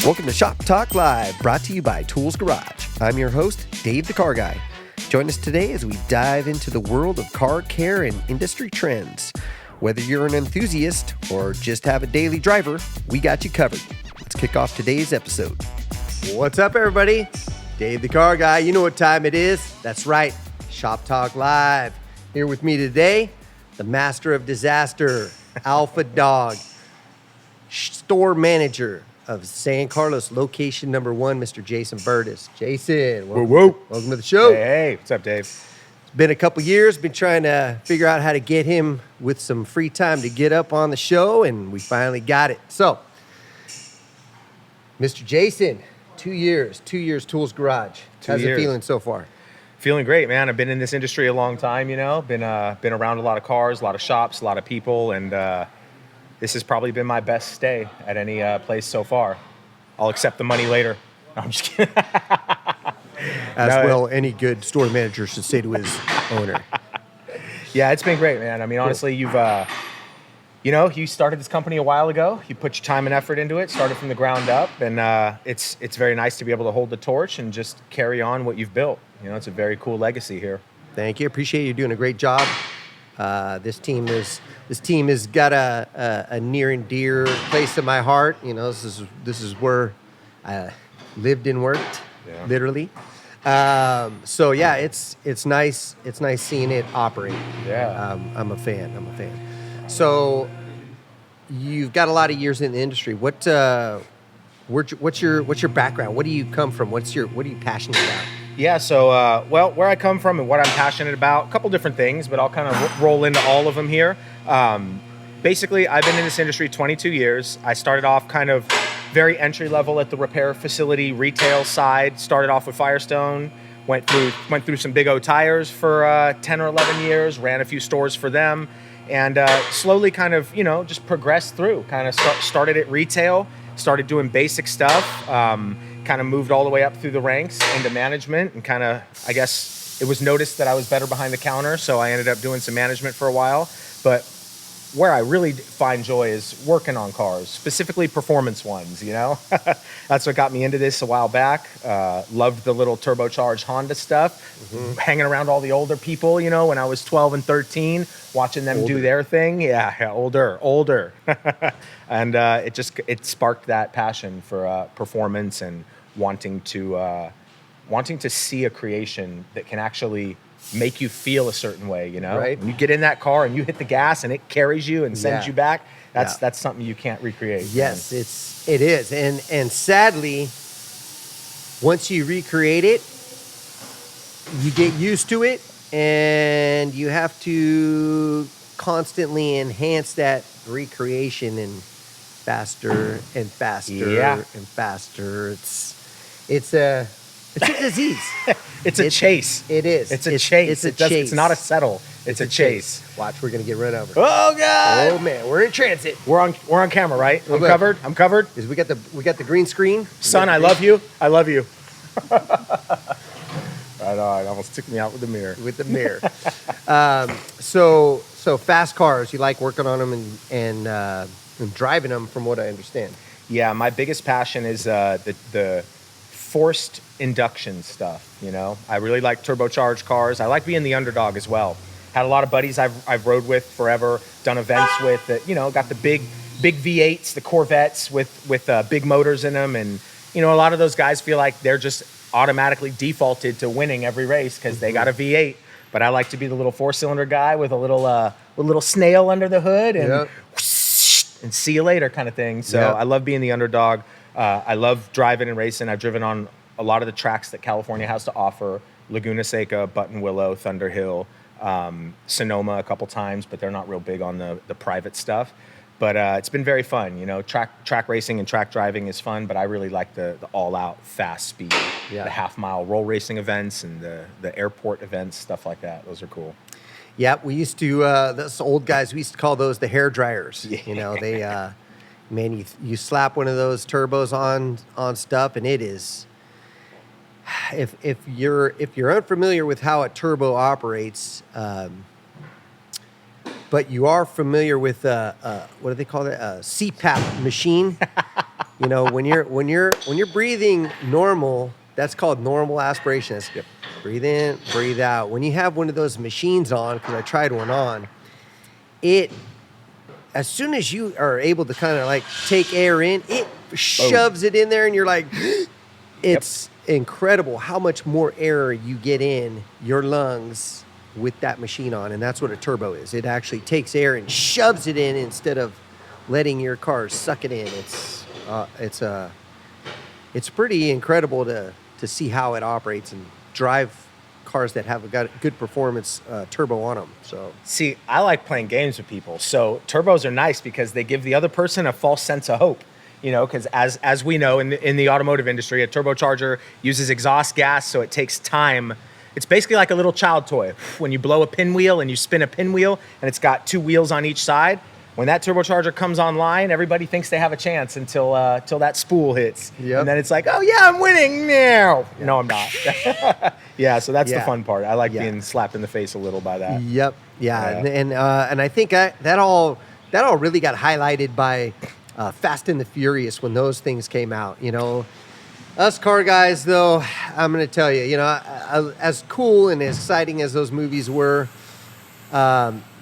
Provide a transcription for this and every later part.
Welcome to Shop Talk Live, brought to you by Tools Garage. I'm your host, Dave the Car Guy. Join us today as we dive into the world of car care and industry trends. Whether you're an enthusiast or just have a daily driver, we got you covered. Let's kick off today's episode. What's up, everybody? Dave the Car Guy. You know what time it is. That's right, Shop Talk Live. Here with me today, the master of disaster, Alpha Dog, store manager of San Carlos location number 1, Mr. Jason Burtis. Jason, welcome to the show. Hey, what's up, Dave? It's been a couple years, been trying to figure out how to get him with some free time to get up on the show, and we finally got it. So, Mr. Jason, 2 years Tools Garage. How's it feeling so far? Feeling great, man. I've been in this industry a long time, you know. Been around a lot of cars, a lot of shops, a lot of people, and this has probably been my best stay at any place so far. I'll accept the money later. No, I'm just kidding. Well, any good store manager should say to his owner. Yeah, it's been great, man. I mean, honestly, you started this company a while ago. You put your time and effort into it, started from the ground up, and it's very nice to be able to hold the torch and just carry on what you've built. You know, it's a very cool legacy here. Thank you. Appreciate you doing a great job. This team has got a near and dear place in my heart. You know, this is where I lived and worked, literally. So yeah, it's nice seeing it operate. Yeah, I'm a fan. So you've got a lot of years in the industry. What's your background? What do you come from? What are you passionate about? Yeah, so, where I come from and what I'm passionate about, a couple different things, but I'll kind of roll into all of them here. Basically, I've been in this industry 22 years. I started off kind of very entry level at the repair facility retail side. Started off with Firestone, went through some Big O Tires for 10 or 11 years, ran a few stores for them, and slowly kind of, just progressed through. Kind of started at retail, started doing basic stuff, kind of moved all the way up through the ranks into management, and kind of, I guess, it was noticed that I was better behind the counter, so I ended up doing some management for a while. But where I really find joy is working on cars, specifically performance ones, That's what got me into this a while back. Loved the little turbocharged Honda stuff, hanging around all the older people, when I was 12 and 13, watching them do their thing. Yeah, older. And it sparked that passion for performance and wanting to see a creation that can actually make you feel a certain way, Right. When you get in that car and you hit the gas and it carries you and sends you back, that's something you can't recreate. Yes, it is. And sadly, once you recreate it, you get used to it, and you have to constantly enhance that recreation and faster and faster and faster. It's a disease. It's a chase. It is. It's a chase. It's not a settle. It's a chase. Watch, we're gonna get run over. Oh God! Oh man, we're in transit. We're on camera, right? I'm covered. We got the green screen. Son, I love you. I love you. I know. It almost took me out with the mirror. So fast cars. You like working on them and driving them, from what I understand. Yeah, my biggest passion is the forced induction stuff. I really like turbocharged cars. I like being the underdog as well. Had a lot of buddies I've rode with forever, done events with that. Got the big V8s, the Corvettes with big motors in them, and a lot of those guys feel like they're just automatically defaulted to winning every race because they got a V8. But I like to be the little 4-cylinder guy with a little snail under the hood and and see you later kind of thing. So I love being the underdog. I love driving and racing. I've driven on a lot of the tracks that California has to offer: Laguna Seca, Buttonwillow, Thunder Hill, Sonoma a couple times, but they're not real big on the private stuff. But it's been very fun. Track racing and track driving is fun, but I really like the all-out fast speed, the half-mile roll racing events and the airport events, stuff like that. Those are cool. Yeah, we used to, those old guys, we used to call those the hair dryers. Yeah. They, man, you slap one of those turbos on stuff, and it is, if you're unfamiliar with how a turbo operates, but you are familiar with what do they call it? A CPAP machine. You know, when you're breathing normal, that's called normal aspiration. That's breathe in, breathe out. When you have one of those machines on, because I tried one on, it as soon as you are able to kind of like take air in, it shoves it in there, and you're like, it's incredible how much more air you get in your lungs with that machine on, and that's what a turbo is. It actually takes air and shoves it in instead of letting your car suck it in. It's pretty incredible to see how it operates and drive cars that have got good performance turbo on them. So see, I like playing games with people. So turbos are nice because they give the other person a false sense of hope. You know, because as we know in the automotive industry, a turbocharger uses exhaust gas, so it takes time. It's basically like a little child toy. When you blow a pinwheel and you spin a pinwheel and it's got two wheels on each side, when that turbocharger comes online, everybody thinks they have a chance until that spool hits. Yep. And then it's like, oh yeah, I'm winning now. Yep. No, I'm not. Yeah, so that's the fun part. I like being slapped in the face a little by that. Yep. Yeah. And I think that all really got highlighted by Fast and the Furious when those things came out. You know, us car guys, though, I'm going to tell you, you know, as cool and as exciting as those movies were,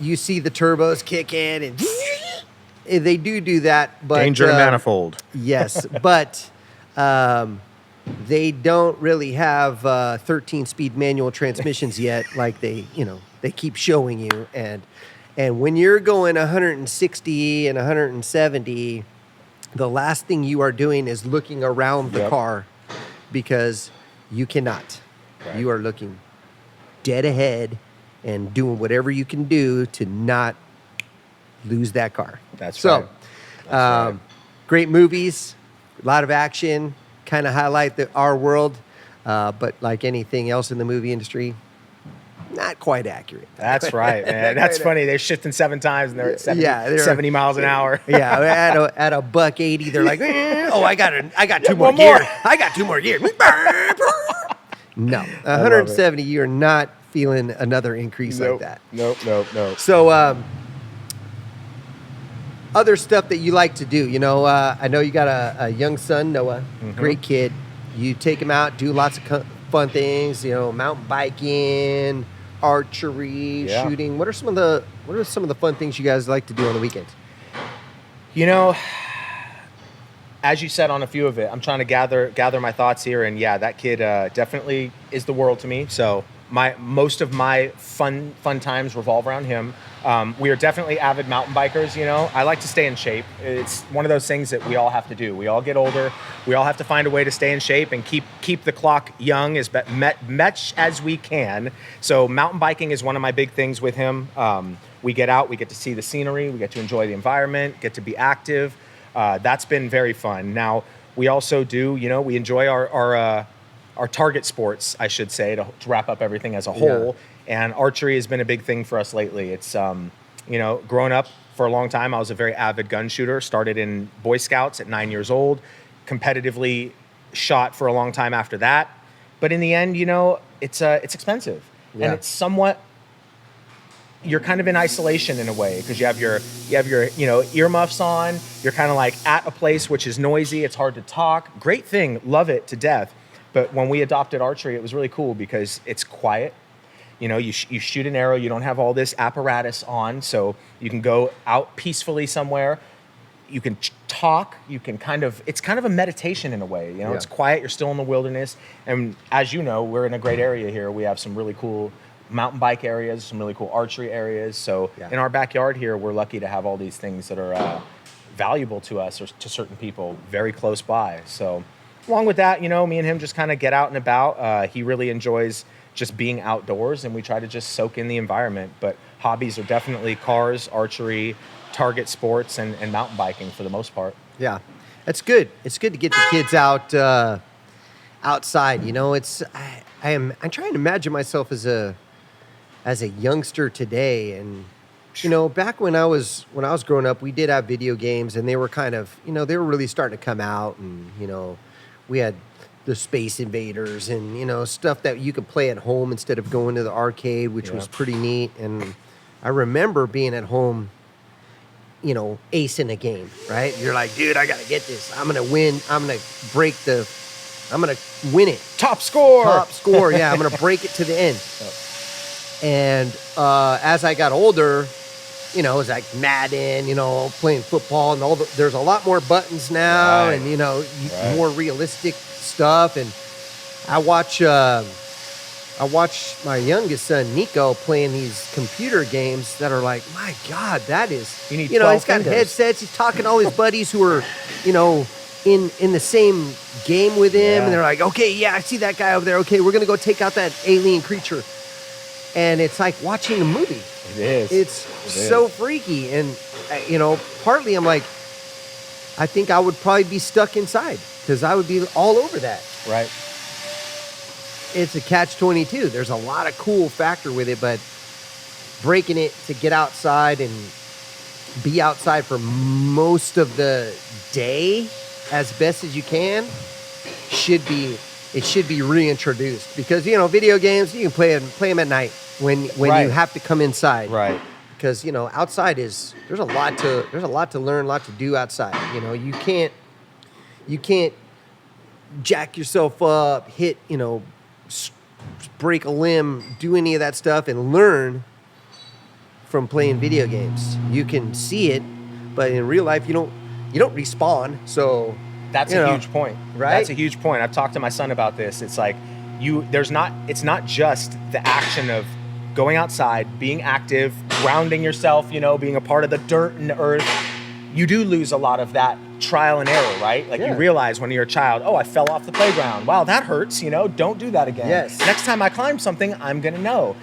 you see the turbos kick in and they do that. But danger and manifold. Yes, but they don't really have 13-speed manual transmissions yet, like they keep showing you. And when you're going 160 and 170, the last thing you are doing is looking around the car, because you cannot. Right. You are looking dead ahead and doing whatever you can do to not lose that car. That's right. So, great movies, a lot of action, kind of highlight our world, but like anything else in the movie industry, not quite accurate. That's right, man. That's funny. They're shifting 7 times and they're at 70 miles an hour. Yeah, at a $180, they're like, oh, I got 2 more gears. I got 2 more gears. No, 170, you're not feeling another increase like that. Nope. So, other stuff that you like to do, you know, I know you got a young son, Noah, great kid. You take him out, do lots of fun things, you know, mountain biking, archery, shooting. What are some of the fun things you guys like to do on the weekends? You know, as you said on a few of it, I'm trying to gather my thoughts here, and that kid definitely is the world to me. So most of my fun times revolve around him. We are definitely avid mountain bikers. You know, I like to stay in shape. It's one of those things that we all have to do. We all get older. We all have to find a way to stay in shape and keep the clock young as much as we can. So mountain biking is one of my big things with him. We get out, we get to see the scenery, we get to enjoy the environment, get to be active. That's been very fun. Now we also do, you know, we enjoy our target sports, I should say, to wrap up everything as a whole. And archery has been a big thing for us lately. It's, you know, growing up for a long time, I was a very avid gun shooter. Started in Boy Scouts at 9 years old. Competitively shot for a long time after that. But in the end, you know, it's expensive. Yeah. And it's somewhat, you're kind of in isolation in a way, because you have your you know, earmuffs on. You're kind of like at a place which is noisy. It's hard to talk. Great thing. Love it to death. But when we adopted archery, it was really cool because it's quiet. You know, you shoot an arrow. You don't have all this apparatus on, so you can go out peacefully somewhere. You can talk. You can it's kind of a meditation in a way. You know, it's quiet. You're still in the wilderness. And as you know, we're in a great area here. We have some really cool mountain bike areas, some really cool archery areas. So in our backyard here, we're lucky to have all these things that are valuable to us or to certain people very close by. So along with that, you know, me and him just kind of get out and about. He really enjoys just being outdoors, and we try to just soak in the environment. But hobbies are definitely cars, archery, target sports, and mountain biking for the most part. Yeah, that's good. It's good to get the kids out outside. You know, I'm trying to imagine myself as a youngster today, and you know, back when I was growing up, we did have video games, and they were kind of, you know, they were really starting to come out, and you know, we had the Space Invaders and, you know, stuff that you could play at home instead of going to the arcade, which was pretty neat. And I remember being at home, acing a game, right? You're like, dude, I got to get this. I'm going to win. I'm going to win it. Top score. Yeah. I'm going to break it to the end. And as I got older, it was like Madden, playing football and there's a lot more buttons now, Right. and, more realistic stuff. And I watch my youngest son, Nico, playing these computer games that are like, my God, that is, You need he's 12 got fingers. headsets. He's talking to all his buddies who are, in the same game with him. Yeah. And they're like, okay, yeah, I see that guy over there. Okay, we're going to go take out that alien creature. And it's like watching a movie. It is. It's so freaky. And, partly I'm like, I think I would probably be stuck inside because I would be all over that. Right. It's a catch-22. There's a lot of cool factor with it, but breaking it to get outside and be outside for most of the day as best as you can should be reintroduced because, video games, you can play them at night when Right. you have to come inside. Right. Because, outside there's a lot to learn, a lot to do outside. You can't jack yourself up, hit, break a limb, do any of that stuff and learn from playing video games. You can see it, but in real life you don't respawn. So That's a huge point. Right? That's a huge point. I've talked to my son about this. It's like it's not just the action of going outside, being active, grounding yourself, being a part of the dirt and the earth. You do lose a lot of that trial and error, right? Like you realize when you're a child, oh, I fell off the playground. Wow, that hurts, don't do that again. Yes. Next time I climb something, I'm going to know.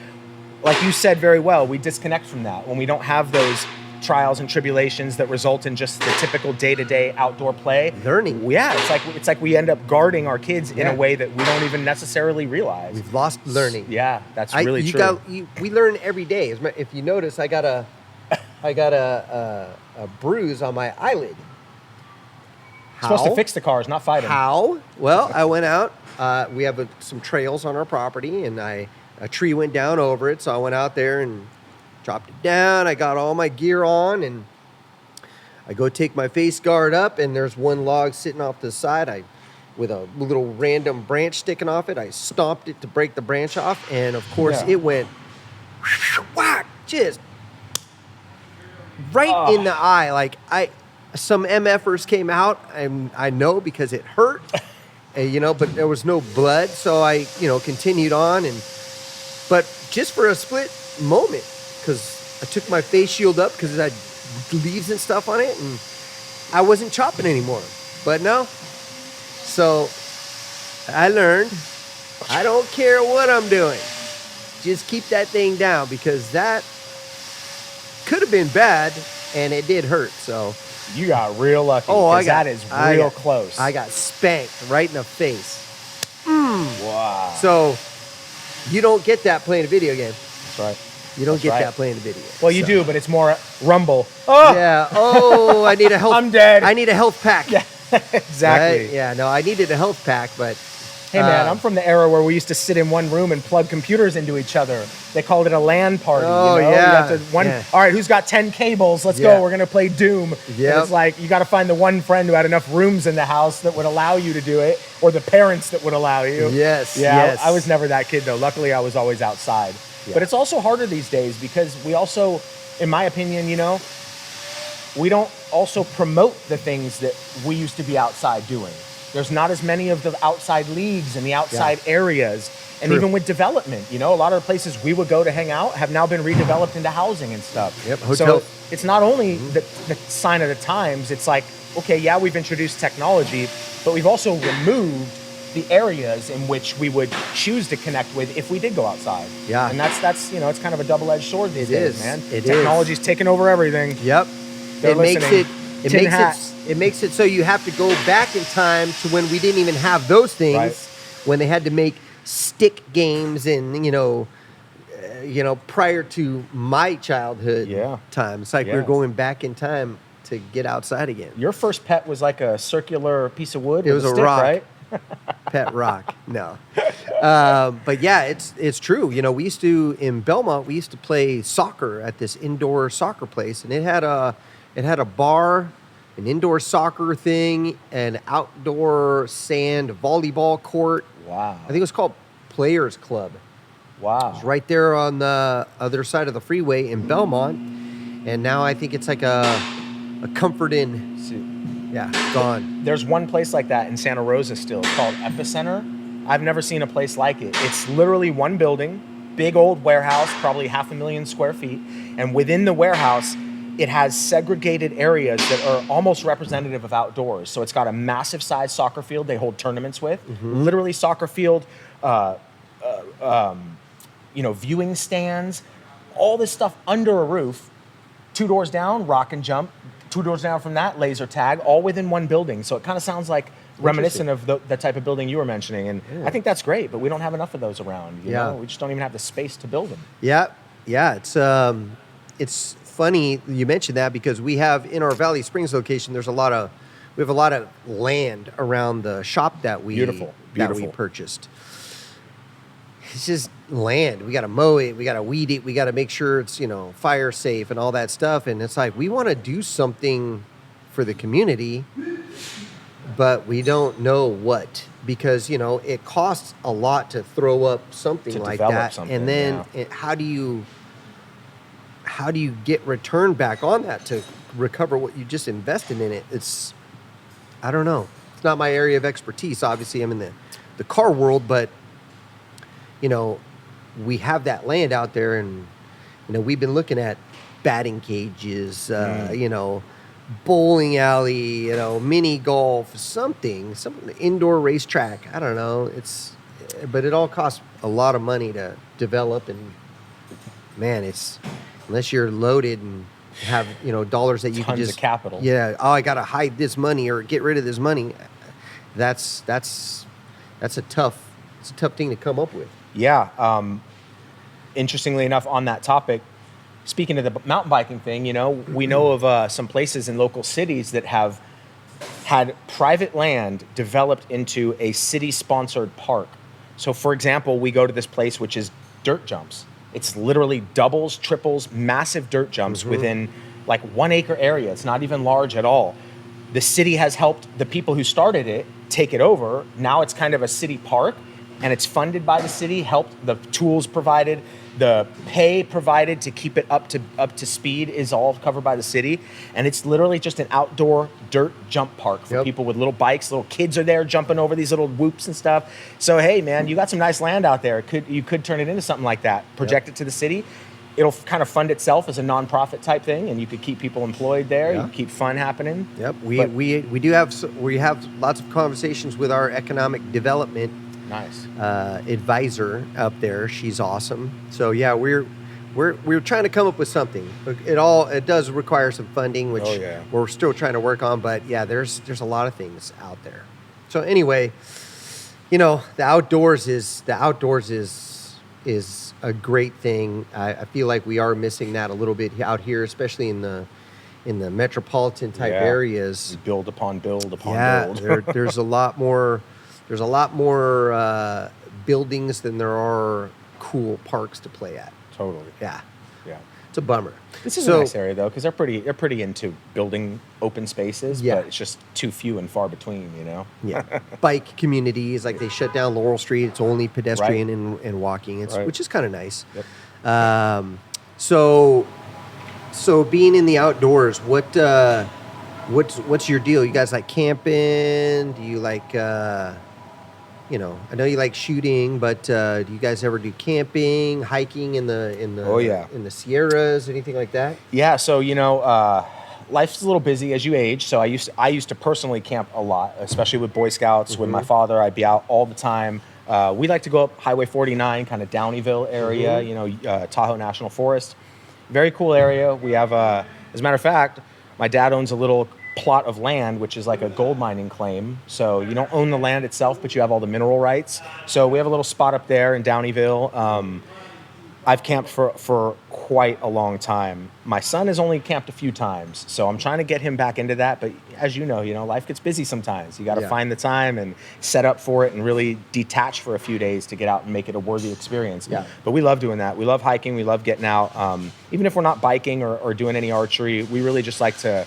Like you said very well, we disconnect from that when we don't have those trials and tribulations that result in just the typical day-to-day outdoor play. Learning. Yeah, it's like we end up guarding our kids in a way that we don't even necessarily realize. we've lost learning. Yeah, that's really true. We learn every day. If you notice, I got a bruise on my eyelid. Supposed to fix the cars, not fight them. How? Well, I went out. We have some trails on our property, and a tree went down over it. So I went out there and chopped it down. I got all my gear on, and I go take my face guard up, and there's one log sitting off the side. With a little random branch sticking off it, I stomped it to break the branch off, and of course it went whack, just right in the eye. Like some MFers came out, and I know because it hurt, but there was no blood, so I continued on, but just for a split moment. Because I took my face shield up because it had leaves and stuff on it, and I wasn't chopping anymore. But no. So I learned I don't care what I'm doing. Just keep that thing down because that could have been bad, and it did hurt. So You got real lucky. That is real close. I got spanked right in the face. Wow. So you don't get that playing a video game. That's right. You don't get that playing a video. Well, you do, but it's more rumble. Oh! Yeah. Oh, I need a health. I'm dead. I need a health pack. Yeah, exactly. Right? Yeah. No, I needed a health pack, but Hey, man, I'm from the era where we used to sit in one room and plug computers into each other. They called it a LAN party. Oh, You yeah. have to Yeah. All right, who's got 10 cables? Let's Yeah. go. We're going to play Doom. Yep. And it's like you got to find the one friend who had enough rooms in the house that would allow you to do it, or the parents that would allow you. Yes, Yeah, yes. I was never that kid, though. Luckily, I was always outside. Yeah. But it's also harder these days because we also, in my opinion, we don't also promote the things that we used to be outside doing. There's not as many of the outside leagues and the outside areas. And True. even with development, a lot of the places we would go to hang out have now been redeveloped into housing and stuff. Yep, So hotels. it's not only the sign of the times, it's like, okay, yeah, we've introduced technology, but we've also removed the areas in which we would choose to connect with if we did go outside. Yeah. And that's it's kind of a double-edged sword these days, is. man. It Technology's taking over everything. Yep. They're listening. Tin hat. It makes it so you have to go back in time to when we didn't even have those things, Right. when they had to make stick games and prior to my childhood time. It's like we're Yeah. going back in time to get outside again. Your first pet was like a circular piece of wood. It with was a stick, rock. right? Pet rock. No. But yeah, it's true. You know, we used to in Belmont. We used to play soccer at this indoor soccer place, and it had a bar, an indoor soccer thing, an outdoor sand volleyball court. Wow. I think it was called Players Club. Wow. It's right there on the other side of the freeway in Belmont, and now I think it's like a Comfort Inn. Yeah, gone. There's one place like that in Santa Rosa still. It's called Epicenter. I've never seen a place like it. It's literally one building, big old warehouse, probably 500,000 square feet. And within the warehouse, it has segregated areas that are almost representative of outdoors. So it's got a massive size soccer field they hold tournaments with. Mm-hmm. Literally soccer field, viewing stands, all this stuff under a roof. 2 doors down, rock and jump. 2 doors down from that, laser tag, all within one building. So it kind of sounds like reminiscent of the type of building you were mentioning. And I think that's great, but we don't have enough of those around. You know? We just don't even have the space to build them. Yeah. It's funny you mentioned that because we have in our Valley Springs location, we have a lot of land around the shop that we purchased. It's just land. We got to mow it. We got to weed it. We got to make sure it's, fire safe and all that stuff. And it's like, we want to do something for the community, but we don't know what, because, it costs a lot to throw up something like that. And then how do you get return back on that to recover what you just invested in it? I don't know. It's not my area of expertise. Obviously, I'm in the car world, but we have that land out there, and we've been looking at batting cages, bowling alley, mini golf, some indoor racetrack. I don't know. But it all costs a lot of money to develop, and man, unless you're loaded and have dollars that you can just tons of capital. Yeah. Oh, I got to hide this money or get rid of this money. That's a tough thing to come up with. Yeah. Interestingly enough, on that topic, speaking of the mountain biking thing, we know of some places in local cities that have had private land developed into a city-sponsored park. So, for example, we go to this place which is dirt jumps. It's literally doubles, triples, massive dirt jumps within like 1 acre area. It's not even large at all. The city has helped the people who started it take it over. Now it's kind of a city park, and it's funded by the city, helped, the tools provided, the pay provided to keep it up to speed is all covered by the city. And it's literally just an outdoor dirt jump park for people with little bikes. Little kids are there jumping over these little whoops and stuff. So, hey, man, you got some nice land out there. You could turn it into something like that. Project it to the city. It'll kind of fund itself as a nonprofit type thing, and you could keep people employed there. You can keep fun happening. Yep. We have lots of conversations with our economic development advisor up there. She's awesome. So yeah, we're trying to come up with something. It does require some funding, which we're still trying to work on. But yeah, there's a lot of things out there. So anyway, the outdoors is a great thing. I feel like we are missing that a little bit out here, especially in the metropolitan type areas. Build upon build upon build. There's a lot more. There's a lot more buildings than there are cool parks to play at. Totally. Yeah. Yeah. It's a bummer. This is a nice area though, because they're pretty into building open spaces, but it's just too few and far between, Yeah. Bike communities, like they shut down Laurel Street. It's only pedestrian and walking. Which is kind of nice. Yep. So being in the outdoors, what's your deal? You guys like camping? Do you like I know you like shooting, but do you guys ever do camping, hiking in the Sierras, anything like that? Yeah, so life's a little busy as you age. So I used to personally camp a lot, especially with Boy Scouts. With my father, I'd be out all the time. We like to go up Highway 49, kind of Downeyville area, Tahoe National Forest. Very cool area. We have, as a matter of fact, my dad owns a little plot of land, which is like a gold mining claim. So you don't own the land itself, but you have all the mineral rights. So we have a little spot up there in Downeyville. I've camped for quite a long time. My son has only camped a few times, so I'm trying to get him back into that. But as you know, life gets busy sometimes. You got to Yeah. find the time and set up for it and really detach for a few days to get out and make it a worthy experience. Yeah. But we love doing that. We love hiking. We love getting out. Even if we're not biking or doing any archery, we really just like to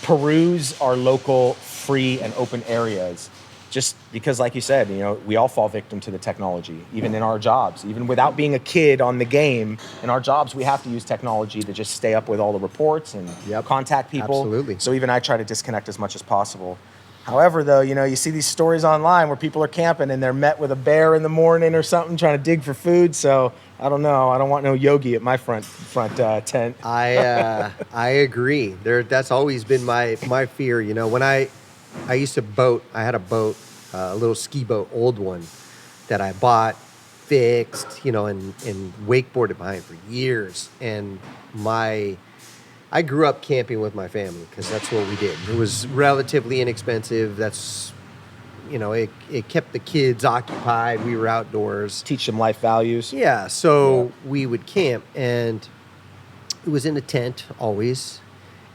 peruse our local free and open areas. Just because, like you said, we all fall victim to the technology, even in our jobs. Even without being a kid on the game, in our jobs, we have to use technology to just stay up with all the reports and Yep. contact people. Absolutely. So even I try to disconnect as much as possible. However, though, you see these stories online where people are camping and they're met with a bear in the morning or something trying to dig for food. So I don't know. I don't want no Yogi at my front tent. I agree. That's always been my fear. When I used to boat, I had a boat, a little ski boat, old one that I bought, fixed, and wakeboarded behind for years. And I grew up camping with my family because that's what we did. It was relatively inexpensive. That's, it kept the kids occupied. We were outdoors. Teach them life values. Yeah, so we would camp, and it was in a tent always.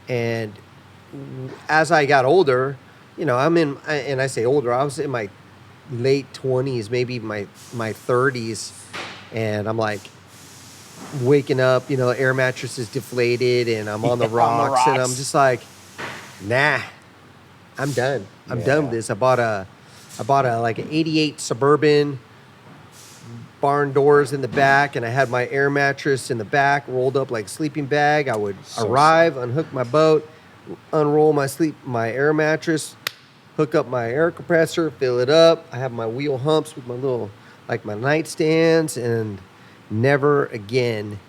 And as I got older, and I say older, I was in my late 20s, maybe my 30s, and I'm like waking up, air mattress is deflated, and I'm on the rocks, and I'm just like, nah, I'm done. I'm done with this. I bought a like an 88 Suburban, barn doors in the back, and I had my air mattress in the back rolled up like a sleeping bag. I would arrive, unhook my boat, unroll my air mattress, hook up my air compressor, fill it up. I have my wheel humps with my little, like my nightstands, and never again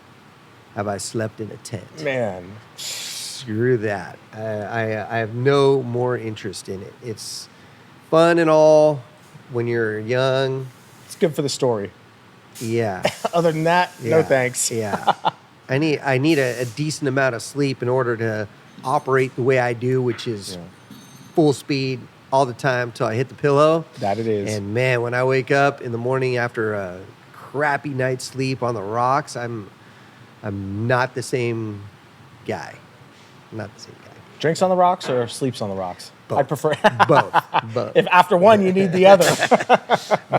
have I slept in a tent. Man. Screw that. I have no more interest in it. It's fun and all when you're young. It's good for the story. Yeah. Other than that, no Yeah. thanks. Yeah. I need a decent amount of sleep in order to operate the way I do, which is full speed all the time till I hit the pillow. That it is. And man, when I wake up in the morning after a crappy night's sleep on the rocks, I'm not the same guy. Not the same guy. Drinks on the rocks or sleeps on the rocks? Both. I prefer Both. If after one, you need the other.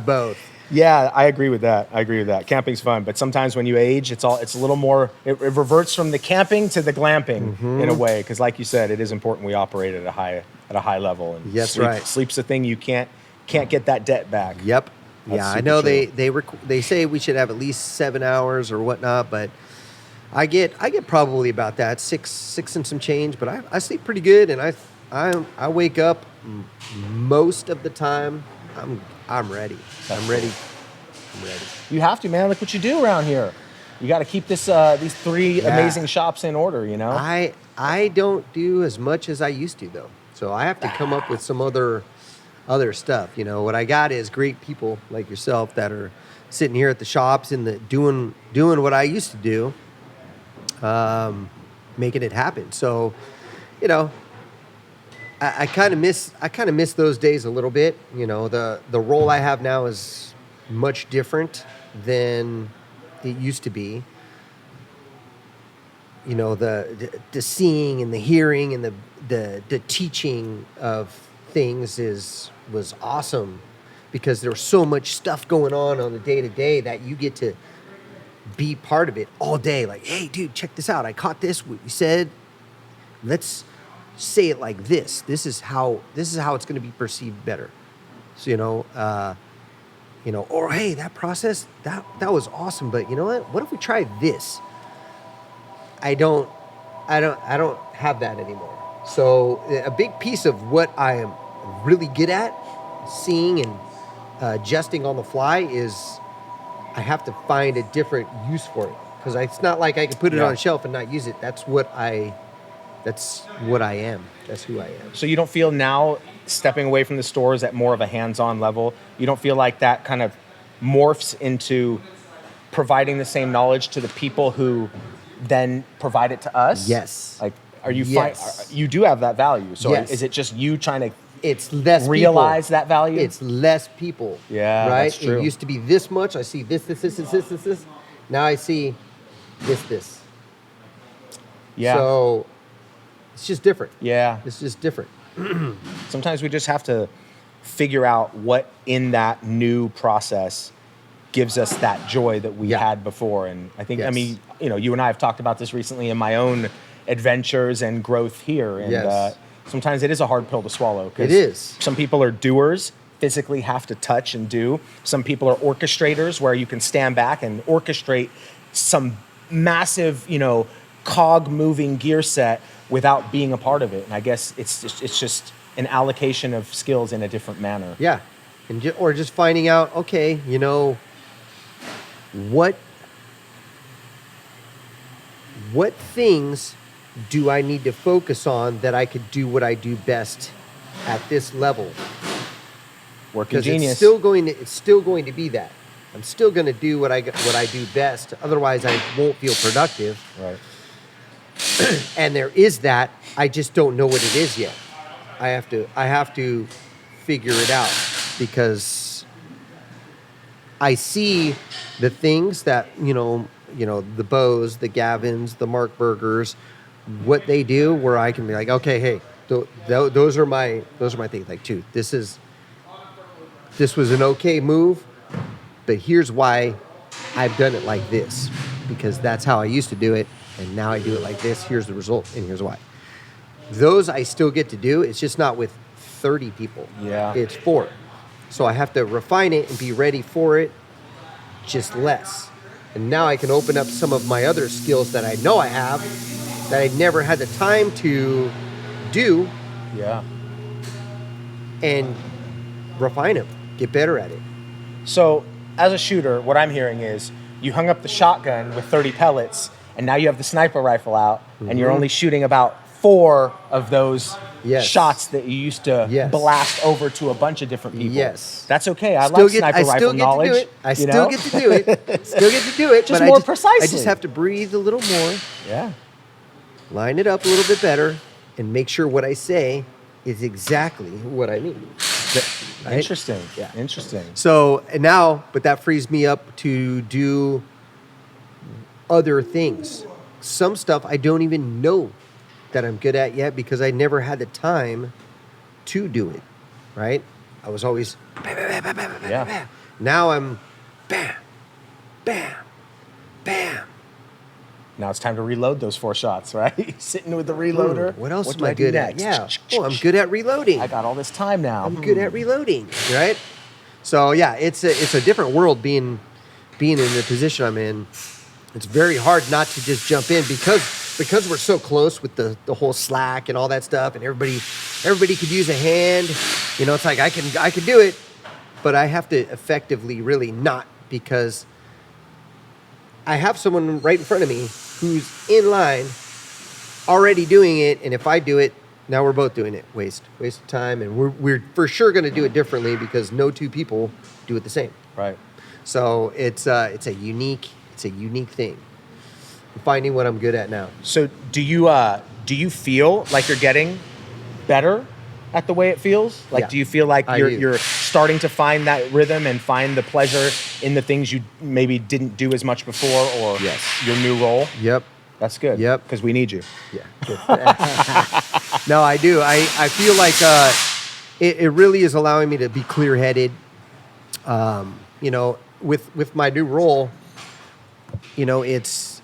Both. Yeah, I agree with that. Camping's fun, but sometimes when you age, it's a little more. It reverts from the camping to the glamping in a way, because like you said, it is important we operate at a high level. And Yes, right. Sleep's a thing you can't get that debt back. Yep. That's Yeah, I super know true. they say we should have at least 7 hours or whatnot, but I get probably about that six and some change. But I sleep pretty good, and I wake up most of the time. I'm ready. I'm ready. You have to, man. Look what you do around here. You got to keep these three amazing shops in order. I don't do as much as I used to though, so I have to come up with some other stuff. What I got is great people like yourself that are sitting here at the shops and doing what I used to do, making it happen. So, I kind of miss those days a little bit. The role I have now is much different than it used to be. The seeing and the hearing and the teaching of things was awesome, because there's so much stuff going on the day to day that you get to be part of it all day. Like, hey, dude, check this out. I caught this. What you said. Let's say it like this. This is how it's going to be perceived better. So or hey, that process that was awesome. But you know what? What if we try this? I don't have that anymore. So a big piece of what I am really good at, seeing and adjusting on the fly, is I have to find a different use for it, because it's not like I can put it on a shelf and not use it. That's what I am. That's who I am. So you don't feel now, stepping away from the stores at more of a hands-on level, you don't feel like that kind of morphs into providing the same knowledge to the people who then provide it to us? Yes. Like, are you Yes. you do have that value? So Yes. is it just you trying to It's less realize people. that value? It's less people. Yeah, right. that's true. It used to be this much. I see this. now I see this. Yeah. So it's just different. Yeah. It's just different. Sometimes we just have to figure out what in that new process gives us that joy that we Yeah. had before. And I think, I Yes. mean, you know, you and I have talked about this recently in my own adventures and growth here. And Yes. sometimes it is a hard pill to swallow. 'Cause It is. Some people are doers, physically have to touch and do. Some people are orchestrators where you can stand back and orchestrate some massive, you know, cog moving gear set without being a part of it. And I guess it's just an allocation of skills in a different manner. Yeah. And or just finding out, okay, you know, what things do I need to focus on that I could do what I do best at this level? Working Because genius. it's still going to be that. I'm still going to do what I do best. Otherwise, I won't feel productive. Right. And there is that. I just don't know what it is yet. I have to figure it out because I see the things that, you know, the Bows, the Gavins, the Mark Bergers, what they do where I can be like, okay, hey, those are my things. Like, dude, this was an okay move, but here's why I've done it like this, because that's how I used to do it, and now I do it like this. Here's the result, and here's why. Those I still get to do. It's just not with 30 people. Yeah. It's 4. So I have to refine it and be ready for it, just less. And now I can open up some of my other skills that I know I have that I never had the time to do Yeah. and refine them, get better at it. So, as a shooter, what I'm hearing is you hung up the shotgun with 30 pellets, and now you have the sniper rifle out, and you're only shooting about 4 of those Yes. shots that you used to Yes. blast over to a bunch of different people. Yes. That's okay. I like sniper rifle knowledge. To do it. I you still know? get to do it. Still get to do it. Just but more I precisely. just have to breathe a little more, Yeah. line it up a little bit better, and make sure what I say is exactly what I mean. Right? Interesting. Yeah. Interesting. So, and now, but that frees me up to do other things. Some stuff I don't even know that I'm good at yet because I never had the time to do it, right? I was always bam, bam, bam, bam, bam, Yeah. bam. Now I'm bam, bam, bam. Now it's time to reload those 4 shots, right? Sitting with the reloader. What else am do I do good at? next? Yeah. Oh, I'm good at reloading. I got all this time now. I'm good at reloading, right? So yeah, it's a different world being in the position I'm in. It's very hard not to just jump in because we're so close with the whole Slack and all that stuff, and everybody could use a hand. You know, it's like I can do it, but I have to effectively really not, because I have someone right in front of me who's in line already doing it, and if I do it, now we're both doing it. Waste of time, and we're for sure going to do it differently because no 2 people do it the same. Right. So it's a unique thing. I'm finding what I'm good at now. So do you feel like you're getting better at the way it feels? Like, Yeah, do you feel like I do. you're starting to find that rhythm and find the pleasure in the things you maybe didn't do as much before, or Yes. your new role? Yep. That's good. Yep. Because we need you. Yeah. No, I do. I feel like it really is allowing me to be clear-headed. You know, with my new role, you know, it's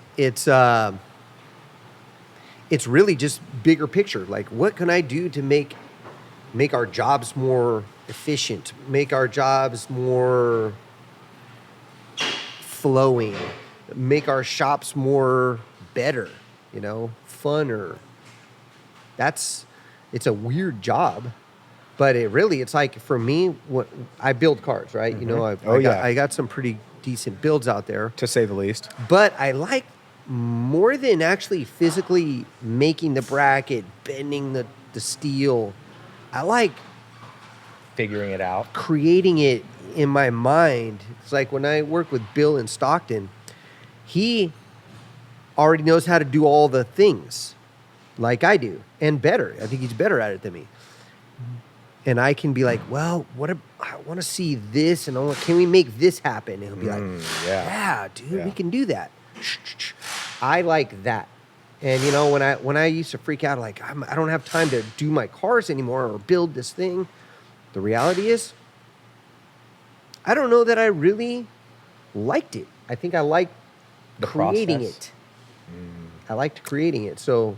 really just bigger picture. Like, what can I do to make our jobs more efficient, make our jobs more flowing, make our shops more better, you know, funner. It's a weird job, but it's like, for me, what I build cars, right? You know, I got some pretty decent builds out there, To say the least. but I like, more than actually physically making the bracket, bending the steel, I like Figuring it out. creating it in my mind. It's like when I work with Bill in Stockton, he already knows how to do all the things like I do, and better. I think he's better at it than me. and I can be like, well, I want to see this, and can we make this happen? And he'll be like, yeah, dude, we can do that. I like that. And when I used to freak out, like I don't have time to do my cars anymore or build this thing. The reality is, I don't know that I really liked it. I think I liked creating it. I liked creating it. So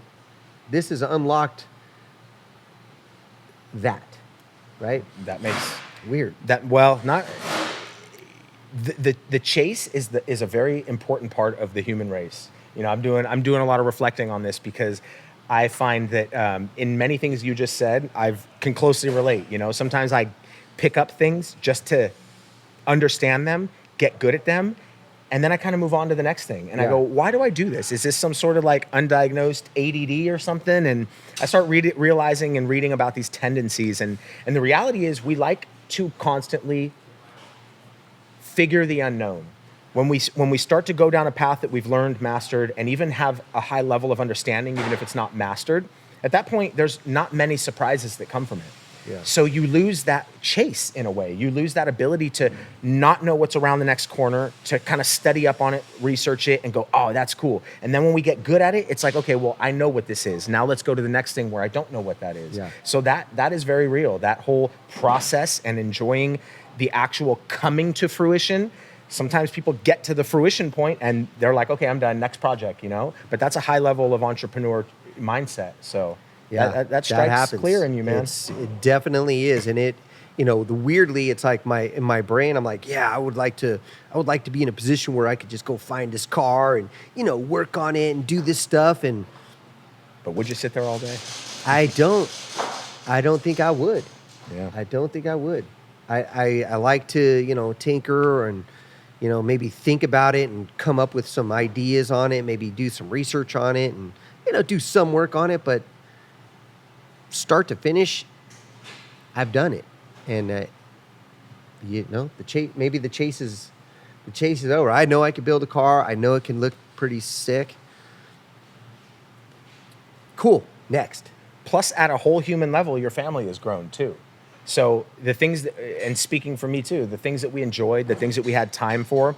this has unlocked that, right? That makes weird. Not the chase is a very important part of the human race. I'm doing a lot of reflecting on this because I find that in many things you just said, I can closely relate. Sometimes I pick up things just to understand them, get good at them, and then I kind of move on to the next thing. And I go, why do I do this? Is this some sort of like undiagnosed ADD or something? And I start realizing and reading about these tendencies. And the reality is we like to constantly figure the unknown. When we start to go down a path that we've learned, mastered, and even have a high level of understanding, even if it's not mastered, at that point, there's not many surprises that come from it. Yeah. So you lose that chase in a way. You lose that ability to not know what's around the next corner, to kind of study up on it, research it, and go, oh, that's cool. And then when we get good at it, it's like, okay, well, I know what this is. Now let's go to the next thing where I don't know what that is. Yeah. So that is very real. That whole process and enjoying the actual coming to fruition. Sometimes people get to the fruition point and they're like, okay, I'm done, next project, But that's a high level of entrepreneur mindset. So yeah, that strikes clear in you, man. It definitely is. And weirdly, it's like in my brain, I'm like, yeah, I would like to be in a position where I could just go find this car and, work on it and do this stuff. But would you sit there all day? I don't think I would. Yeah. I don't think I would. I like to, tinker and, maybe think about it and come up with some ideas on it, maybe do some research on it and, do some work on it. But start to finish, I've done it. And, the chase is over. I know I can build a car. I know it can look pretty sick. Cool. Next. Plus, at a whole human level, your family has grown too. So the things and speaking for me too, the things that we enjoyed, the things that we had time for,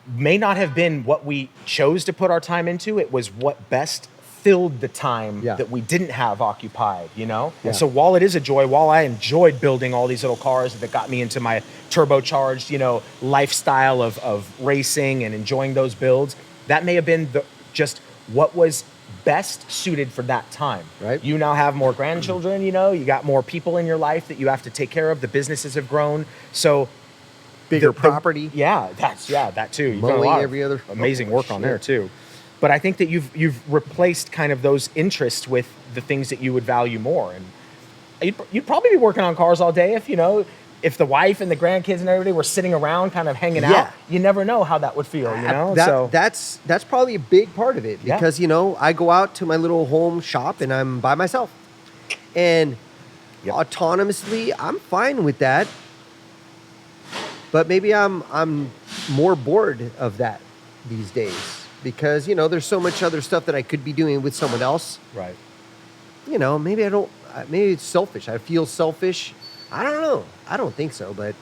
may not have been what we chose to put our time into. It was what best filled the time that we didn't have occupied, Yeah. And so while it is a joy, while I enjoyed building all these little cars that got me into my turbocharged, lifestyle of racing and enjoying those builds, that may have been just what was best suited for that time. Right. You now have more grandchildren, you got more people in your life that you have to take care of. The businesses have grown. So bigger property. That too. You've done a Mowing lot every other amazing work on there too. But I think that you've replaced kind of those interests with the things that you would value more. And you'd probably be working on cars all day if the wife and the grandkids and everybody were sitting around kind of hanging out. You never know how that would feel, That's probably a big part of it because, I go out to my little home shop and I'm by myself. And autonomously, I'm fine with that. But maybe I'm more bored of that these days because, there's so much other stuff that I could be doing with someone else. Right. Maybe it's selfish. I feel selfish. I don't know. I don't think so, but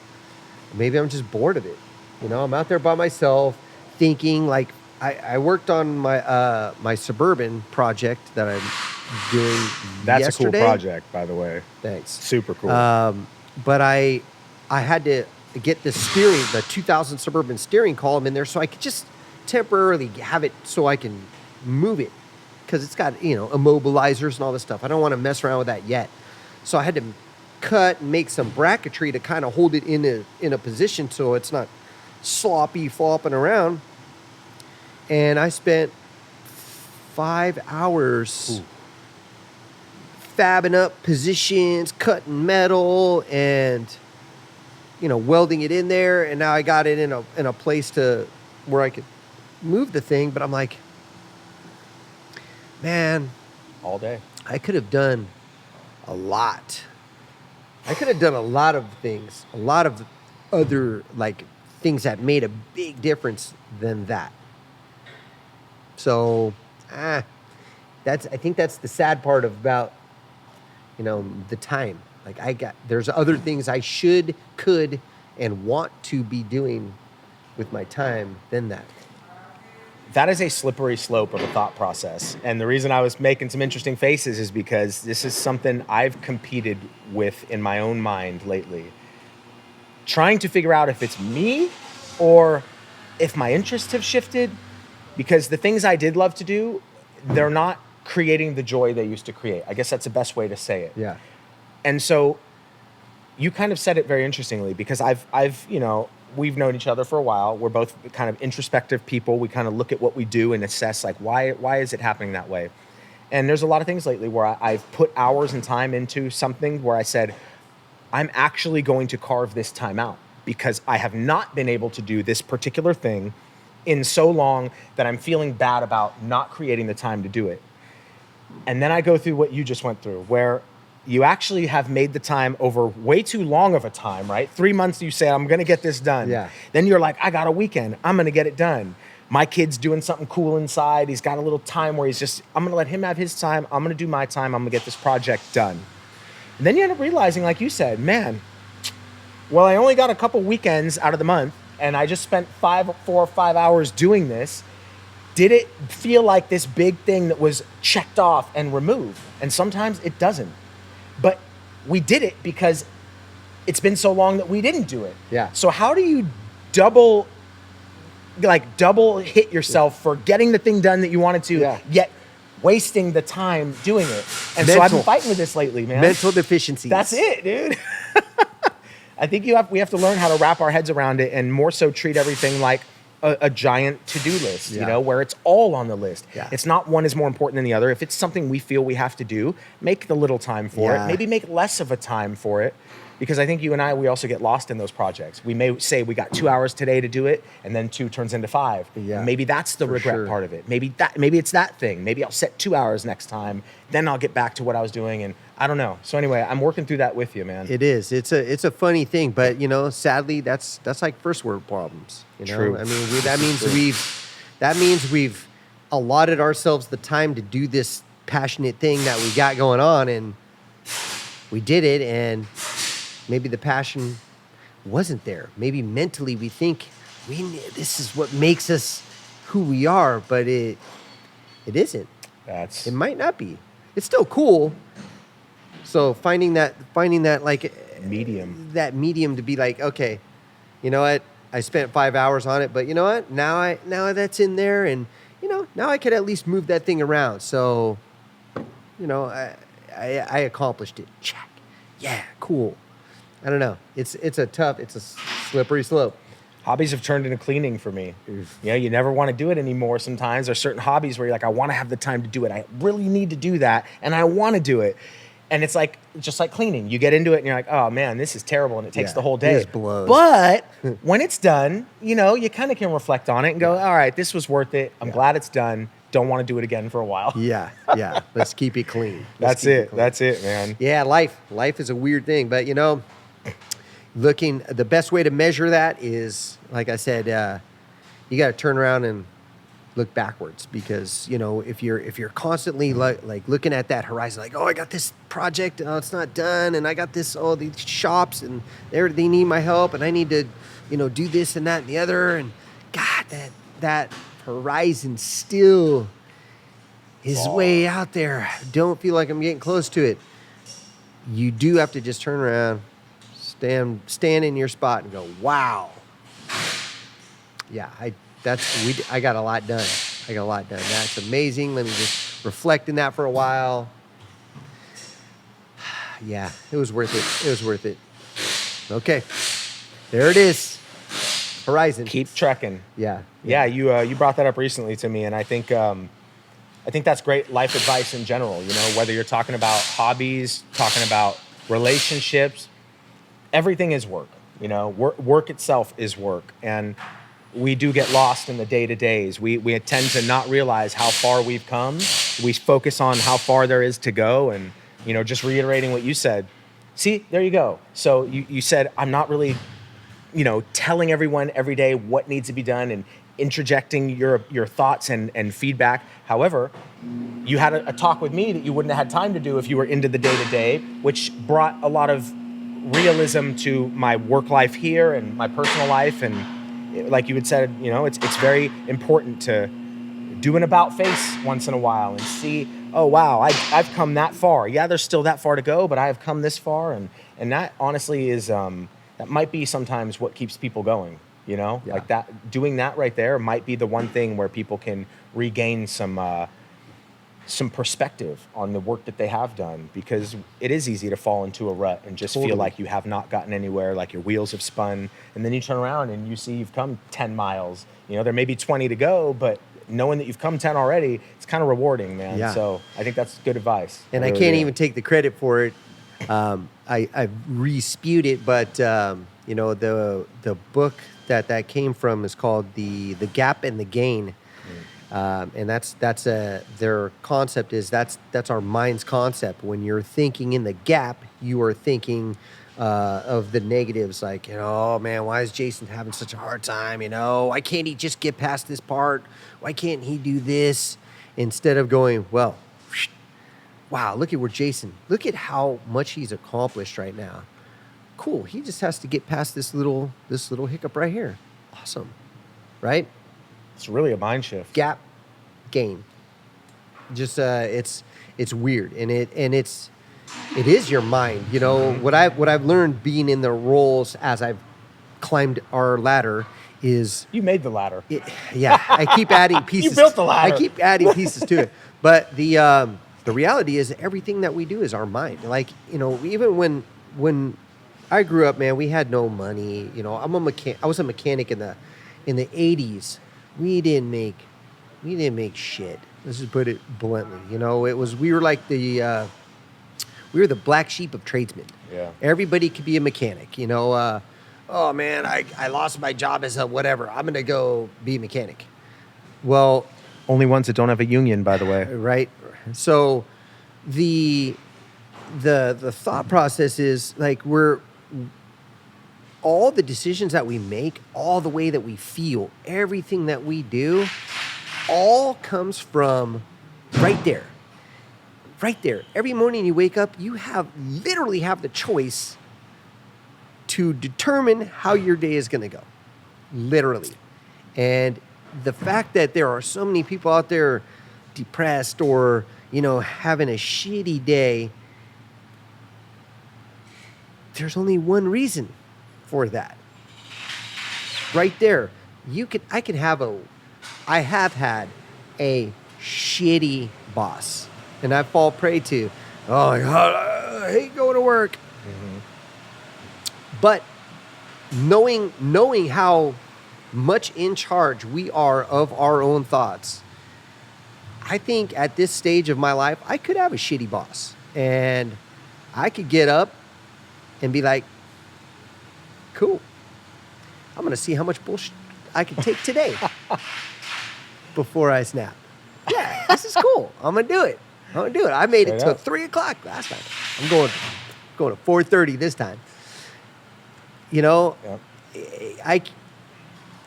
maybe I'm just bored of it. I'm out there by myself thinking like I worked on my my Suburban project that I'm doing That's yesterday. A cool project, by the way. Thanks. Super cool. But I had to get the 2000 Suburban steering column in there so I could just temporarily have it so I can move it because it's got, immobilizers and all this stuff. I don't want to mess around with that yet. So I had to cut and make some bracketry to kind of hold it in a position so it's not sloppy flopping around. And I spent 5 hours fabbing up positions, cutting metal, and welding it in there. And now I got it in a place where I could move the thing. But I'm like, man, all day. I could have done a lot. I could have done a lot of things, a lot of other things that made a big difference than that. So, I think that's the sad part about the time. Like there's other things I should, could, and want to be doing with my time than that. That is a slippery slope of a thought process. And the reason I was making some interesting faces is because this is something I've competed with in my own mind lately. Trying to figure out if it's me or if my interests have shifted, because the things I did love to do, they're not creating the joy they used to create. I guess that's the best way to say it. Yeah. And so you kind of said it very interestingly, because we've known each other for a while. We're both kind of introspective people. We kind of look at what we do and assess, like, why is it happening that way? And there's a lot of things lately where I've put hours and time into something where I said, I'm actually going to carve this time out because I have not been able to do this particular thing in so long that I'm feeling bad about not creating the time to do it. And then I go through what you just went through, where you actually have made the time over way too long of a time, right? 3 months you say, I'm going to get this done. Yeah. Then you're like, I got a weekend. I'm going to get it done. My kid's doing something cool inside. He's got a little time where I'm going to let him have his time. I'm going to do my time. I'm going to get this project done. And then you end up realizing, like you said, man, well, I only got a couple weekends out of the month, and I just spent 4 or 5 hours doing this. Did it feel like this big thing that was checked off and removed? And sometimes it doesn't. But we did it because it's been so long that we didn't do it. Yeah. So how do you double hit yourself for getting the thing done that you wanted to, yet wasting the time doing it? And so I've been fighting with this lately, man. Mental deficiencies. That's it, dude. I think we have to learn how to wrap our heads around it, and more so treat everything like a giant to-do list, where it's all on the list. Yeah. It's not one is more important than the other. If it's something we feel we have to do, make the little time for it. Maybe make less of a time for it. Because I think you and I, we also get lost in those projects. We may say we got 2 hours today to do it, and then 2 turns into 5. Yeah. Maybe that's the regret part of it. Maybe it's that thing. Maybe I'll set 2 hours next time, then I'll get back to what I was doing, and I don't know. So anyway, I'm working through that with you, man. It is. It's a funny thing, but sadly, that's like first world problems. True. I mean, that means we've allotted ourselves the time to do this passionate thing that we got going on, and we did it, and maybe the passion wasn't there. Maybe mentally we think this is what makes us who we are, but it isn't. It might not be. It's still cool. So finding that like medium to be like, okay, you know what? I spent 5 hours on it, but you know what? Now that's in there, and now I could at least move that thing around. So, I accomplished it. Check. Yeah, cool. I don't know. It's a slippery slope. Hobbies have turned into cleaning for me. You never want to do it anymore sometimes. There's certain hobbies where you're like, I want to have the time to do it. I really need to do that, and I want to do it. And it's like, just like cleaning. You get into it, and you're like, oh, man, this is terrible, and it takes the whole day. It just blows. But when it's done, you kind of can reflect on it and go, all right, this was worth it. I'm glad it's done. Don't want to do it again for a while. Yeah. Let's keep it clean. That's it, man. Yeah, life is a weird thing, but the best way to measure that is, like I said, you got to turn around and look backwards, because if you're constantly like looking at that horizon, like, oh, I got this project, it's not done, and I got these shops, and they need my help, and I need to do this and that and the other, and God, that horizon still is way out there. Don't feel like I'm getting close to it. You do have to just turn around, stand in your spot and go, wow. Yeah, I got a lot done. That's amazing. Let me just reflect in that for a while. Yeah, it was worth it. Okay, there it is. Horizon. Keep trekking. Yeah. You brought that up recently to me, and I think that's great life advice in general. Whether you're talking about hobbies, talking about relationships, everything is work. Work itself is work, and we do get lost in the day-to-days. We tend to not realize how far we've come. We focus on how far there is to go, and just reiterating what you said. See, there you go. So you said, I'm not really telling everyone every day what needs to be done and interjecting your thoughts and feedback. However, you had a talk with me that you wouldn't have had time to do if you were into the day-to-day, which brought a lot of realism to my work life here and my personal life. And like you had said, it's very important to do an about face once in a while and see, oh wow, I've come that far. Yeah, there's still that far to go, but I have come this far, and that honestly is that might be sometimes what keeps people going. Like that, doing that right there might be the one thing where people can regain some perspective on the work that they have done, because it is easy to fall into a rut and just feel like you have not gotten anywhere, like your wheels have spun, and then you turn around and you see you've come 10 miles. There may be 20 to go, but knowing that you've come 10 already, it's kind of rewarding, man. Yeah. So I think that's good advice. And I can't even take the credit for it. I re-spewed it, but the book that came from is called the Gap and the Gain. And that's their concept is that's our mind's concept. When you're thinking in the gap, you are thinking of the negatives, like, oh man, why is Jason having such a hard time? Why can't he just get past this part? Why can't he do this? Instead of going, well, wow, look at look at how much he's accomplished right now. Cool. He just has to get past this little hiccup right here. Awesome. Right? It's really a mind shift. Gap, gain. Just it's weird, and it is your mind. What I've learned being in the roles as I've climbed our ladder is you made the ladder. I keep adding pieces. You built the ladder. I keep adding pieces to it, but the reality is everything that we do is our mind. Like even when I grew up, man, we had no money. I was a mechanic in the 80s. We didn't make shit. Let's just put it bluntly. We were like we were the black sheep of tradesmen. Yeah. Everybody could be a mechanic. Oh man, I lost my job as a whatever. I'm gonna go be a mechanic. Well, only ones that don't have a union, by the way. Right. So the thought process is like all the decisions that we make, all the way that we feel, everything that we do, all comes from right there. Right there. Every morning you wake up, you literally have the choice to determine how your day is going to go. Literally. And the fact that there are so many people out there depressed or, having a shitty day, there's only one reason for that. Right there. I have had a shitty boss, and I fall prey to, oh my God, I hate going to work. Mm-hmm. But knowing how much in charge we are of our own thoughts, I think at this stage of my life, I could have a shitty boss, and I could get up and be like, cool, I'm going to see how much bullshit I can take today before I snap. Yeah, this is cool. I'm going to do it. I made it till 3 o'clock last night. I'm going to 4:30 this time.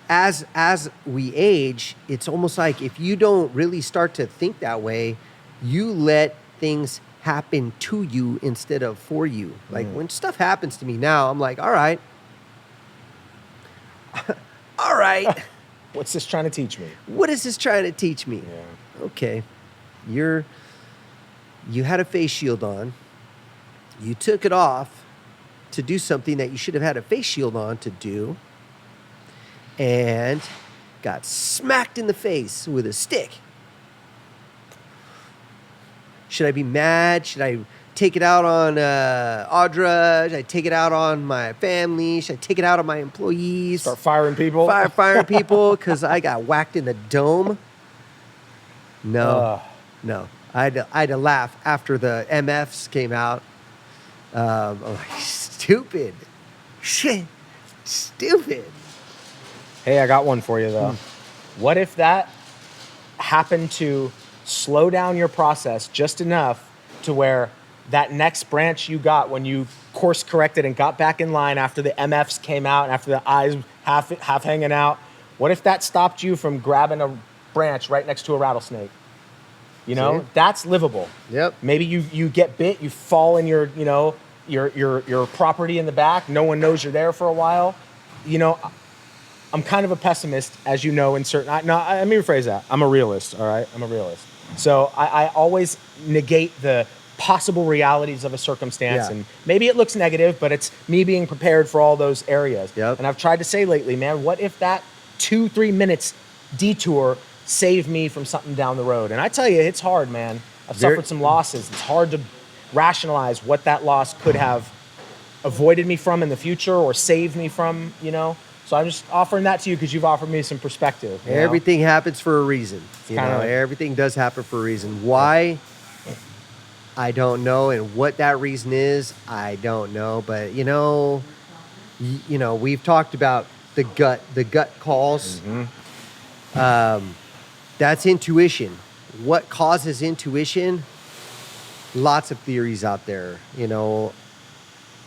As we age, it's almost like if you don't really start to think that way, you let things happen to you instead of for you. Like when stuff happens to me now, I'm like, all right. What's this trying to teach me? What is this trying to teach me? Yeah. Okay. You had a face shield on. You took it off to do something that you should have had a face shield on to do, and got smacked in the face with a stick. Should I be mad? Should I take it out on Audra? Should I take it out on my family? Should I take it out on my employees? Start firing people? Firing people because I got whacked in the dome? No. I had to laugh after the MFs came out. I'm like, stupid. Shit. Stupid. Hey, I got one for you, though. What if that happened to slow down your process just enough to where that next branch you got when you course corrected and got back in line after the MFs came out and after the eyes half hanging out, What if that stopped you from grabbing a branch right next to a rattlesnake? You know, See? that's livable. Yep. Maybe you get bit, you fall in your, you know, your property in the back. No one knows you're there for a while. You know, I'm kind of a pessimist, as you know, in certain. Let me rephrase that. I'm a realist. All right, I'm a realist. So I always negate the possible realities of a circumstance, Yeah. and maybe it looks negative, but it's me being prepared for all those areas. Yep. And I've tried to say lately, man, what if that 2-3 minutes detour saved me from something down the road? And I tell you, it's hard, man. I've suffered some losses. It's hard to rationalize what that loss could have avoided me from in the future or saved me from, you know. So I'm just offering that to you because you've offered me some perspective. You know? Everything happens for a reason. You kinda know, like- everything does happen for a reason. Why? I don't know, and what that reason is, I don't know. But you know, we've talked about the gut calls. That's intuition. What causes intuition? Lots of theories out there. You know,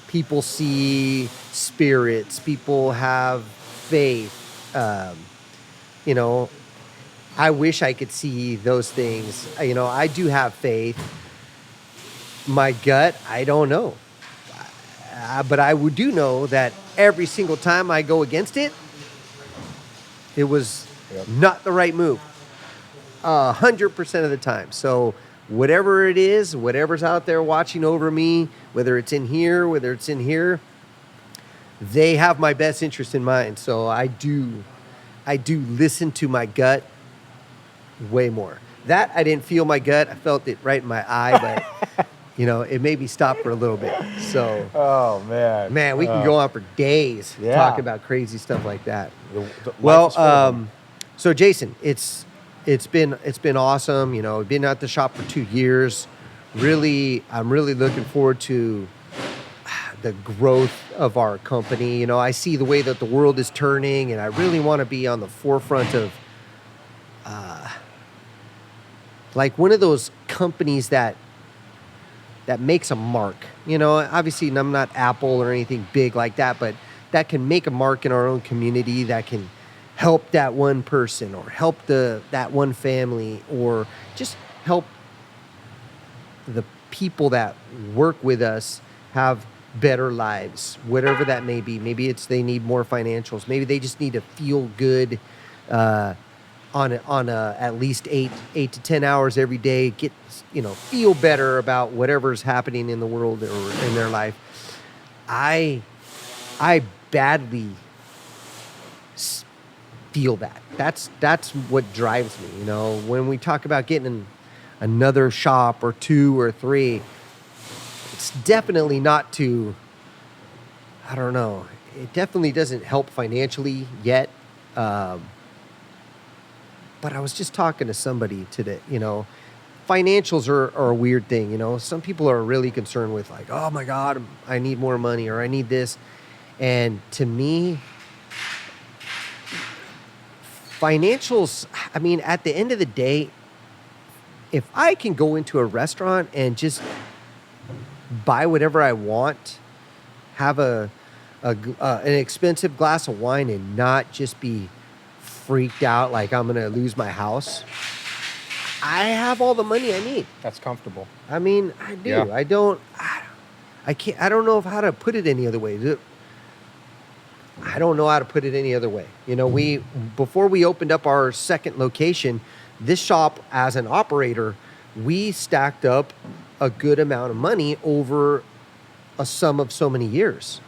people see spirits. People have faith. You know, I wish I could see those things. You know, I do have faith. My gut, I don't know. But I do know that every single time I go against it, it was not the right move. 100% of the time. So whatever it is, whatever's out there watching over me, whether it's in here, whether it's in here, they have my best interest in mind. So I do listen to my gut way more. That I didn't feel my gut. I felt it right in my eye, but you know, it made me stop for a little bit. So, Oh man, we can go on for days Yeah. talking about crazy stuff like that. life is full of Well, them. so Jason, it's been awesome. You know, I've been at the shop for 2 years. Really, I'm really looking forward to the growth of our company. You know, I see the way that the world is turning, and I really want to be on the forefront of, like one of those companies that makes a mark. You know, obviously I'm not Apple or anything big like that, but that can make a mark in our own community, that can help that one person or help that one family, or just help the people that work with us have better lives, whatever that may be. Maybe it's they need more financials. Maybe they just need to feel good on at least 8 to 10 hours every day. Get, you know, feel better about whatever's happening in the world or in their life. I badly feel that. That's what drives me. You know, when we talk about getting another shop or 2 or 3, it's definitely not to, I don't know, it definitely doesn't help financially yet. But I was just talking to somebody today, you know, financials are a weird thing. You know, some people are really concerned with like, oh my God, I need more money or I need this. And to me, financials, I mean, at the end of the day, if I can go into a restaurant and just buy whatever I want, have an expensive glass of wine and not just be freaked out like I'm going to lose my house, I have all the money I need. That's comfortable. I mean, I do. Yeah. I don't know how to put it any other way. I don't know how to put it any other way. You know, before we opened up our second location, this shop as an operator, we stacked up a good amount of money over a sum of so many years.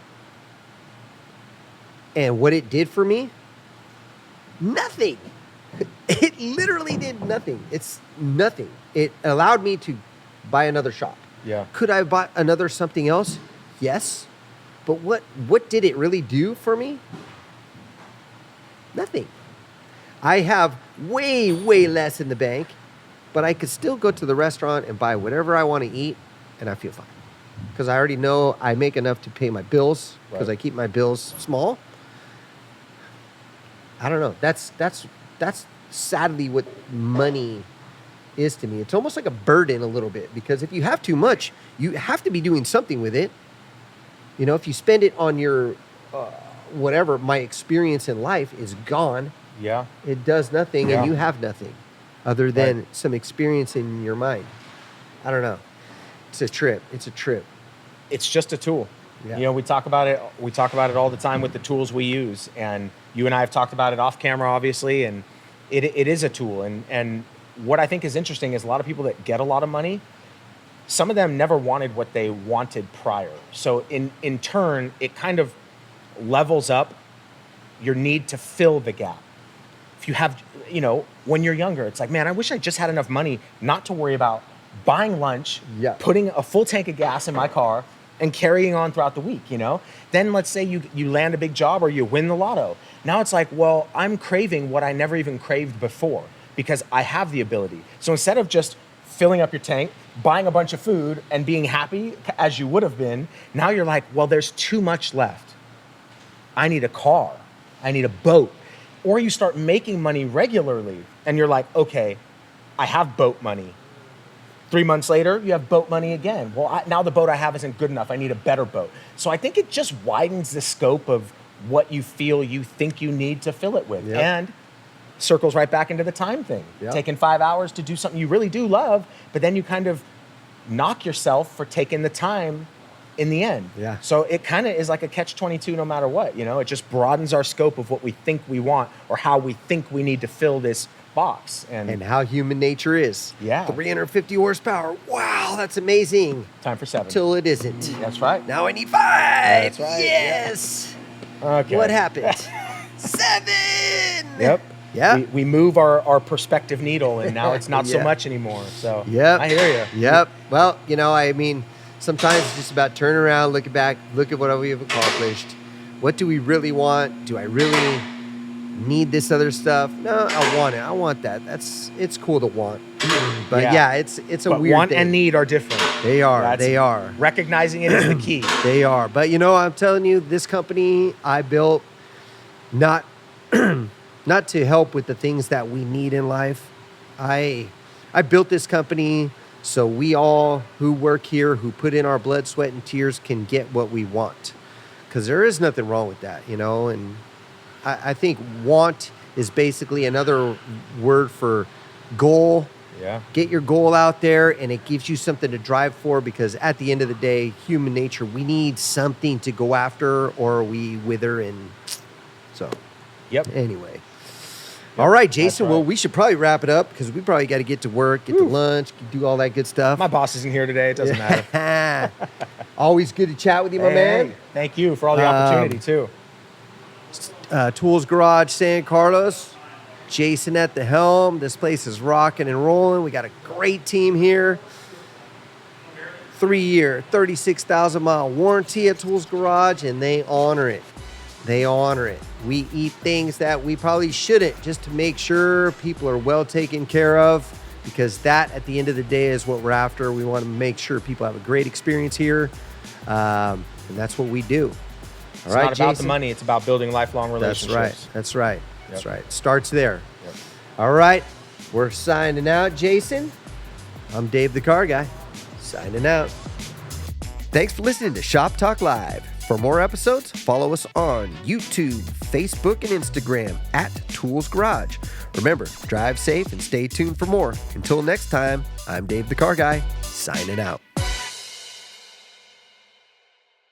And what it did for me, nothing. It literally did nothing. It's nothing. It allowed me to buy another shop. Yeah. Could I buy another something else? Yes. But what did it really do for me? Nothing. I have way, way less in the bank, but I could still go to the restaurant and buy whatever I want to eat, and I feel fine. Because I already know I make enough to pay my bills, because I keep my bills small. I don't know. That's sadly what money is to me. It's almost like a burden a little bit, because if you have too much, you have to be doing something with it. You know, if you spend it on your whatever, my experience in life is gone. Yeah. It does nothing, Yeah. and you have nothing other than Right. some experience in your mind. I don't know. It's a trip. It's a trip. It's just a tool. Yeah. You know, we talk about it all the time with the tools we use, and you and I have talked about it off camera, obviously, and it is a tool. And what I think is interesting is a lot of people that get a lot of money, some of them never wanted what they wanted prior. So in turn, it kind of levels up your need to fill the gap. If you have, you know, when you're younger, it's like, man, I wish I just had enough money not to worry about buying lunch, Yeah. putting a full tank of gas in my car, and carrying on throughout the week, you know? Then let's say you land a big job or you win the lotto. Now it's like, well, I'm craving what I never even craved before because I have the ability. So instead of just filling up your tank, buying a bunch of food, and being happy as you would have been, now you're like, well, there's too much left. I need a car. I need a boat. Or you start making money regularly and you're like, okay, I have boat money. 3 months later, you have boat money again. Well, now the boat I have isn't good enough. I need a better boat. So I think it just widens the scope of what you feel you think you need to fill it with. Yep. And circles right back into the time thing. Yep. Taking 5 hours to do something you really do love, but then you kind of knock yourself for taking the time in the end. Yeah. So it kind of is like a catch-22 no matter what, you know? It just broadens our scope of what we think we want or how we think we need to fill this box. And how human nature is. Yeah. 350 horsepower. Wow, that's amazing. time for 7. Till it isn't. That's right. Now I need 5. That's right, Yes. Okay. What happened? 7. Yep. Yeah. We move our perspective needle, and now it's not so Yeah. much anymore. So Yep. I hear you. Yep. Well, you know, I mean, sometimes it's just about turning around, looking back, look at what we've accomplished. What do we really want? Do I really need this other stuff? No, I want it. I want that. It's cool to want. But yeah, it's a But weird want thing. and need are different. They are. That's- They are. Recognizing it is the key. They are. But you know, I'm telling you, this company I built not not to help with the things that we need in life. I built this company so we all who work here, who put in our blood, sweat, and tears can get what we want. Because there is nothing wrong with that, you know? And I think want is basically another word for goal. Yeah. Get your goal out there, and it gives you something to drive for, because at the end of the day, human nature, we need something to go after or we wither. And so Yep. anyway. All right, Jason. right. Well, we should probably wrap it up because we probably got to get to work, get to lunch, do all that good stuff. My boss isn't here today. It doesn't matter. Always good to chat with you, my Hey, man. thank you for all the opportunity too. Tools Garage San Carlos. Jason at the helm. This place is rocking and rolling. We got a great team here. 3-year, 36,000-mile warranty at Tools Garage, and they honor it. They honor it. We eat things that we probably shouldn't, just to make sure people are well taken care of, because that, at the end of the day, is what we're after. We want to make sure people have a great experience here, and that's what we do. It's not about the money. It's about building lifelong relationships. That's right. That's Yep. right. Starts there. Yep. All right. We're signing out, Jason. I'm Dave the Car Guy. Signing out. Thanks for listening to Shop Talk Live. For more episodes, follow us on YouTube, Facebook, and Instagram at Tools Garage. Remember, drive safe and stay tuned for more. Until next time, I'm Dave the Car Guy, signing out.